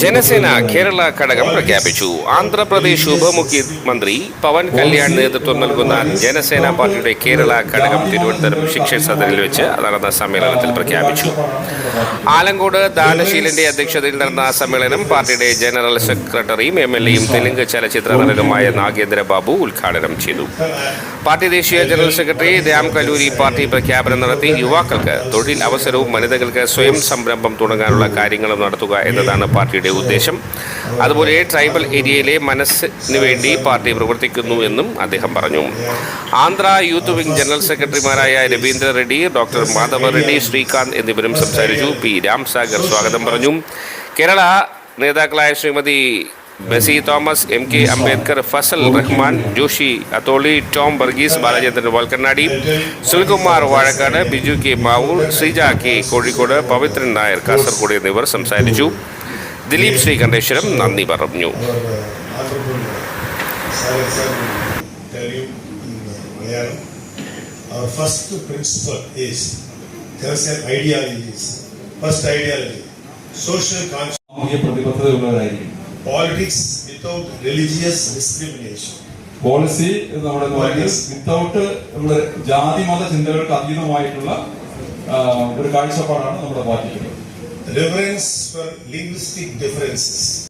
ജനസേന കേരള ഘടകം പ്രഖ്യാപിച്ചു. ആന്ധ്രാപ്രദേശ് ഉപമുഖ്യമന്ത്രി പവൻ കല്യാൺ നേതൃത്വം നൽകുന്ന ജനസേന പാർട്ടിയുടെ കേരള ഘടകം തിരുവനന്തപുരം ശിക്ഷൺ സദനിൽ വെച്ച് നടന്ന സമ്മേളനത്തിൽ പ്രഖ്യാപിച്ചു. ആലങ്കോട് ദാനശീലന്റെ അധ്യക്ഷതയിൽ നടന്ന സമ്മേളനം പാർട്ടിയുടെ ജനറൽ സെക്രട്ടറിയും MLAയും തെലുങ്ക് ചലച്ചിത്ര നടനുമായ നാഗേന്ദ്ര ബാബു ഉദ്ഘാടനം ചെയ്തു. പാർട്ടി ദേശീയ ജനറൽ സെക്രട്ടറി രാം കലൂരി പാർട്ടി പ്രഖ്യാപനം നടത്തി. യുവാക്കൾക്ക് തൊഴിൽ അവസരവും വനിതകൾക്ക് സ്വയം സംരംഭം തുടങ്ങാനുള്ള കാര്യങ്ങളും നടത്തുക എന്നതാണ് പാർട്ടിയുടെ ഉദ്ദേശം. അതുപോലെ ട്രൈബൽ ഏരിയയിലെ മനസ്സിന് വേണ്ടി പാർട്ടി പ്രവർത്തിക്കുന്നു എന്നും അദ്ദേഹം പറഞ്ഞു. ആന്ധ്ര യൂത്ത് വിംഗ് ജനറൽ സെക്രട്ടറിമാരായ രവീന്ദ്ര റെഡ്ഡി, ഡോക്ടർ മാധവ റെഡ്ഡി, ശ്രീകാന്ത് എന്നിവരും സംസാരിച്ചു. പി രാംസാഗർ സ്വാഗതം പറഞ്ഞു. കേരള നേതാക്കളായ Shrimati Bessy Thomas, MK Ambedkar, Fazal Rahman, Joshi Atholi, Tom Varghese, Balachandran Valkannadi, Sulkumar Vazhakkad, Biju K Mavoor, Sreeja K Kozhikode, Pavithran Nair Kasaragod എന്നിവർ സംസാരിച്ചു. ദിലീപ് ശ്രീകണ്ഠേശ്വരം നന്ദി പറഞ്ഞു. Politics without religious discrimination. Policy without നമ്മുടെ ജാതി മത ചിന്തകൾക്ക് അതീതമായിട്ടുള്ള ഒരു കാഴ്ചപ്പാടാണ് നമ്മുടെ പാർട്ടിക്കുള്ളത്. Reverence for linguistic differences.